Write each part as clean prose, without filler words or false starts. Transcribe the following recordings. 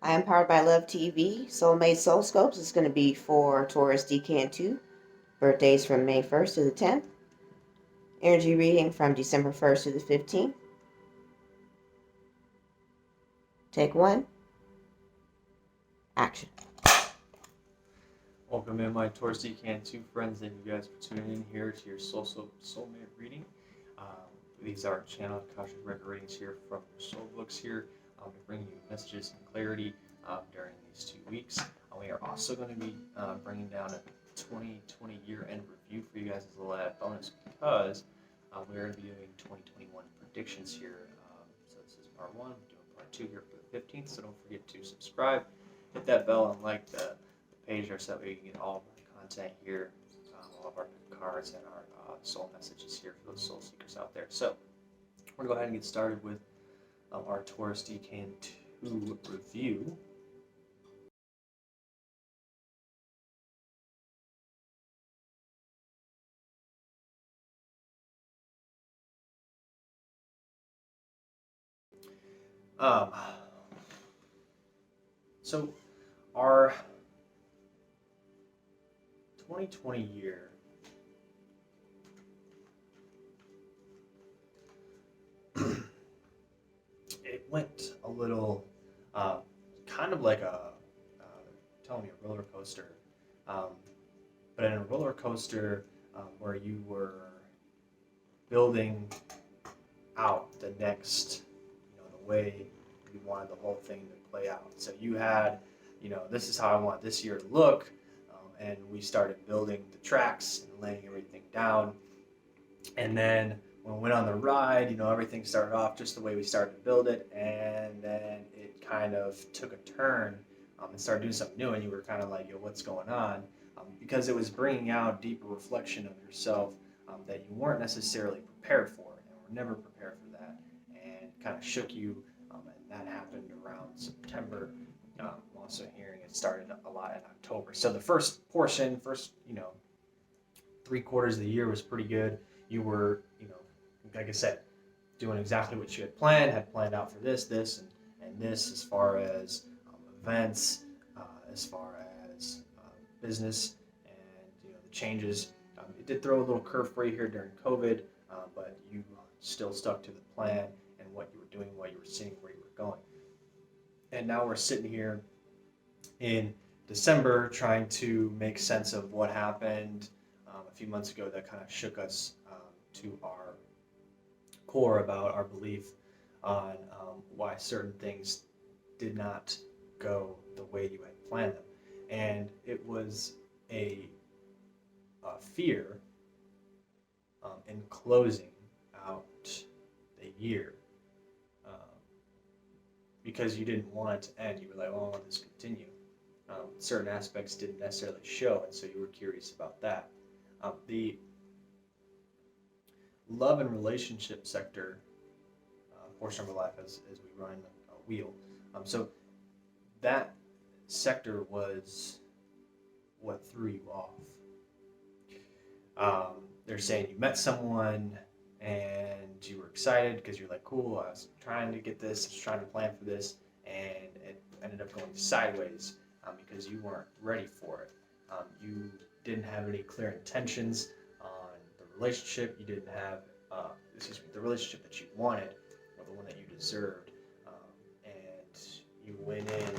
I am powered by Love TV. Soulmate Soul Scopes is going to be for Taurus Decan 2. Birthdays from May 1st to the 10th. Energy reading from December 1st to the 15th. Take one. Action. Welcome in, my Taurus Decan 2 friends. Thank you guys for tuning in here to your Soulmate Reading. These are channel Akashic record readings here from your soul books here to bring you messages and clarity during these 2 weeks. We are also going to be bringing down a 2020 year-end review for you guys as a little added bonus because we're going to be doing 2021 predictions here. So this is part 1. We're doing part 2 here for the 15th, so don't forget to subscribe, hit that bell, and like the page or so you can get all of our content here, all of our cards and our soul messages here for those soul seekers out there. So we're going to go ahead and get started with our Taurus Decan 2 review. So our 2020 year it went a little kind of like telling me a roller coaster, but in a roller coaster where you were building out the next, the way you wanted the whole thing to play out. So you had, this is how I want this year to look, and we started building the tracks and laying everything down. And then when we went on the ride, everything started off just the way we started to build it, and then it kind of took a turn and started doing something new, and you were kind of like, yo, what's going on? Because it was bringing out deeper reflection of yourself that you weren't necessarily prepared for, and were never prepared for that, and kind of shook you, and that happened around September. I'm also hearing it started a lot in October. So the first 3/4 of the year was pretty good. You were, like I said, doing exactly what you had planned out for this, and this, as far as events, as far as business, and the changes. It did throw a little curve for you here during COVID, but you still stuck to the plan and what you were doing, what you were seeing, where you were going. And now we're sitting here in December trying to make sense of what happened a few months ago that kind of shook us to our core about our belief on why certain things did not go the way you had planned them. And it was a fear in closing out the year because you didn't want it to end. You were like, oh, I want this to continue. Certain aspects didn't necessarily show, and so you were curious about that. The love and relationship sector portion of our life as we run a wheel. So that sector was what threw you off. They're saying you met someone and you were excited because you're like, cool, I was trying to get this, I was trying to plan for this, and it ended up going sideways because you weren't ready for it. You didn't have any clear intentions on the relationship. You didn't have, the relationship that you wanted or the one that you deserved. And you went in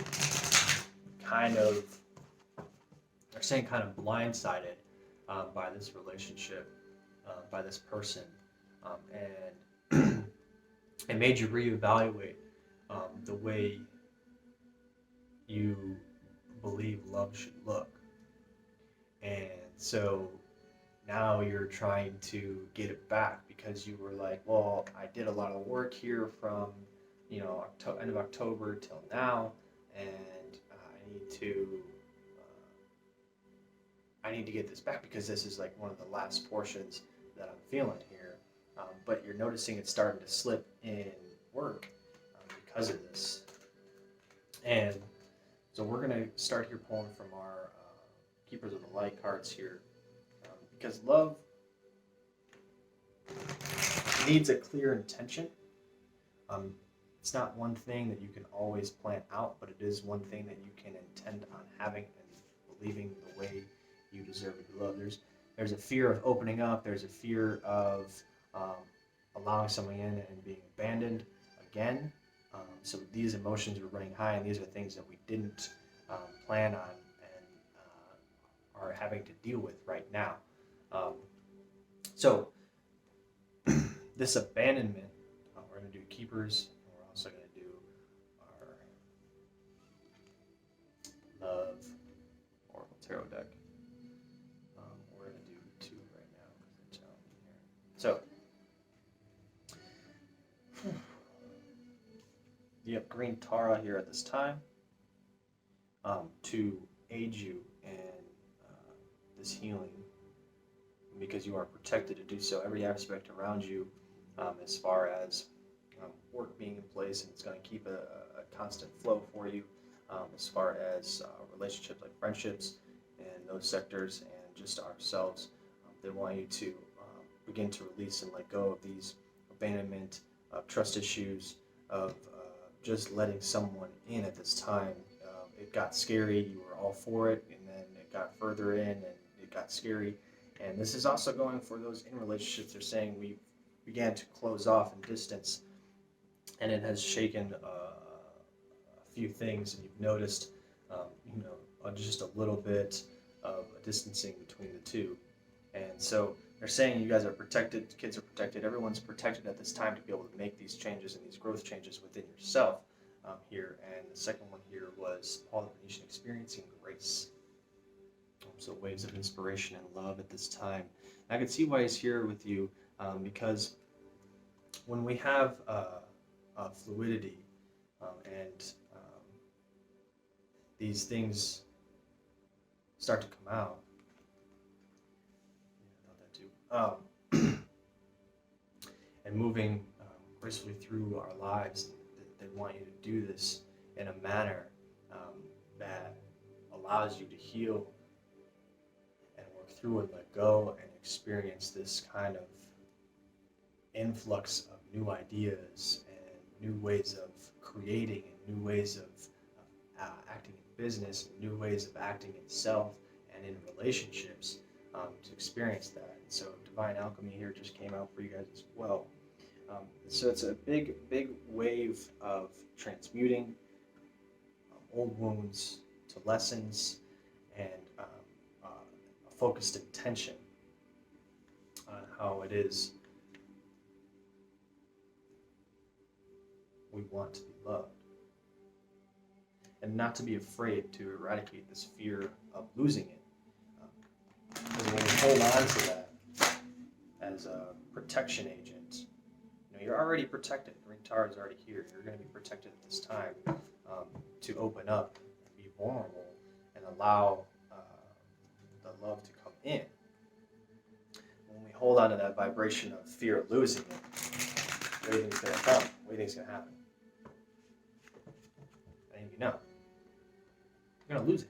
kind of blindsided by this relationship, by this person, and it made you reevaluate the way you believe love should look. And so now you're trying to get it back because you were like, well, I did a lot of work here from end of October till now, and I need to get this back because this is like one of the last portions that I'm feeling here. But you're noticing it's starting to slip in work because of this. And so we're going to start here pulling from our Keepers of the Light cards here, because love needs a clear intention. it's not one thing that you can always plan out, but it is one thing that you can intend on having and believing the way you deserve to be loved. There's a fear of opening up. There's a fear of allowing someone in and being abandoned again. So these emotions are running high, and these are things that we didn't plan on and are having to deal with right now. So this abandonment, we're going to do keepers, and we're also going to do our love oracle tarot deck. We're going to do 2 right now because it's challenging here. So you have green Tara here at this time to aid you in this healing, because you are protected to do so. Every aspect around you, as far as work being in place, and it's going to keep a constant flow for you, as far as relationships like friendships and those sectors, and just ourselves. They want you to begin to release and let go of these abandonment, trust issues, of just letting someone in at this time. It got scary, you were all for it, and then it got further in and it got scary. And this is also going for those in relationships. They're saying we began to close off and distance, and it has shaken a few things, and you've noticed just a little bit of a distancing between the two. And so they're saying you guys are protected, kids are protected, everyone's protected at this time to be able to make these changes and these growth changes within yourself here. And the second one here was Paul the Venetian, experiencing grace. So waves of inspiration and love at this time. I can see why he's here with you, because when we have fluidity and these things start to come out, and moving gracefully through our lives, they want you to do this in a manner that allows you to heal and work through and let go and experience this kind of influx of new ideas and new ways of creating and new ways of acting in business, and new ways of acting in self and in relationships, to experience that. And so Divine Alchemy here just came out for you guys as well. So it's a big wave of transmuting old wounds to lessons, and a focused intention on how it is we want to be loved, and not to be afraid to eradicate this fear of losing it. Because when we hold on to that as a protection agent, you're already protected. Green Tar is already here. You're going to be protected at this time to open up, be vulnerable, and allow the love to come in. When we hold on to that vibration of fear of losing it, what do you think is going to come? What do you think is going to happen? I think you know. You're going to lose it.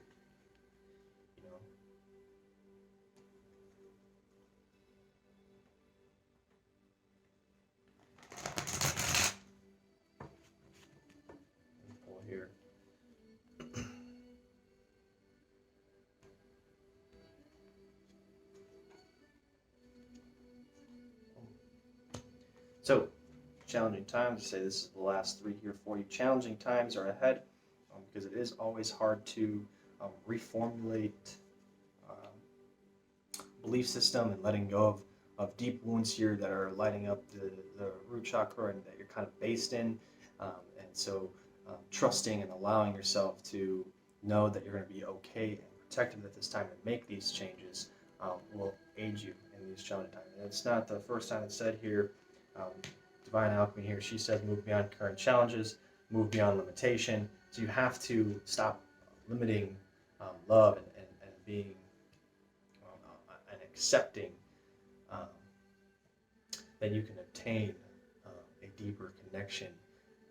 Here. So, challenging times, I say this is the last 3 here for you. Challenging times are ahead, because it is always hard to reformulate belief system and letting go of deep wounds here that are lighting up the root chakra and that you're kind of based in. And so trusting and allowing yourself to know that you're going to be okay and protected at this time and make these changes will aid you in these challenging times. And it's not the first time it's said here. Divine Alchemy here, she says move beyond current challenges, move beyond limitation. So you have to stop limiting love and being and accepting that you can obtain a deeper connection,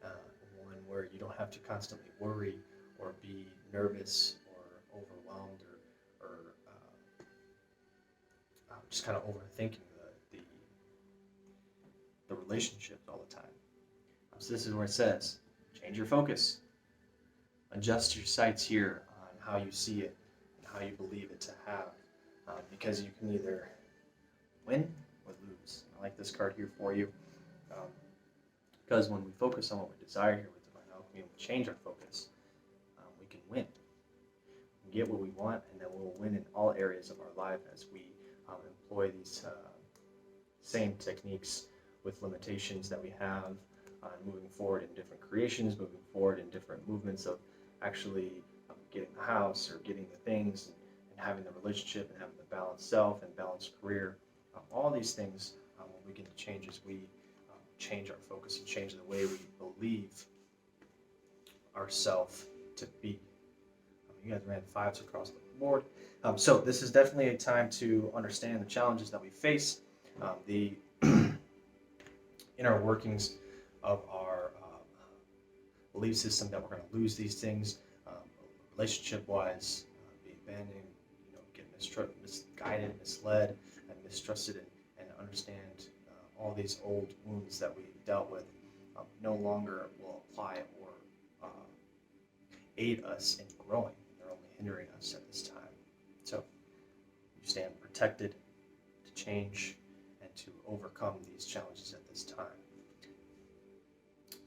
one where you don't have to constantly worry or be nervous or overwhelmed or just kind of overthinking the relationships all the time. So this is where it says, change your focus. Adjust your sights here on how you see it and how you believe it to have. Because you can either win or lose. I like this card here for you. Because when we focus on what we desire here with Divine Alchemy, we change our focus, we can win. We get what we want, and then we'll win in all areas of our life as we employ these same techniques with limitations that we have, moving forward in different creations, moving forward in different movements of actually getting the house or getting the things, and having the relationship and having the balanced self and balanced career. All these things will begin to change as we change our focus and change the way we believe ourselves to be. You guys ran 5s across the board. So this is definitely a time to understand the challenges that we face, the inner workings of our belief system that we're going to lose these things, relationship-wise, be abandoned, get misguided, misled, and mistrusted, and understand all these old wounds that we dealt with no longer will apply or aid us in growing. They're only hindering us at this time. So you stand protected to change and to overcome these challenges at this time.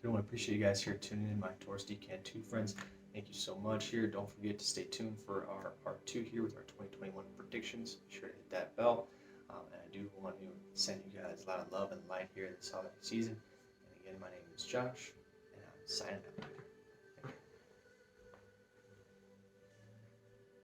I want to appreciate you guys here tuning in, my Taurus Decan 2 friends. Thank you so much here. Don't forget to stay tuned for our part 2 here with our 2021 predictions. Be sure to hit that bell. And I do want to send you guys a lot of love and light here this holiday season. And again, my name is Josh, and I'm signing out.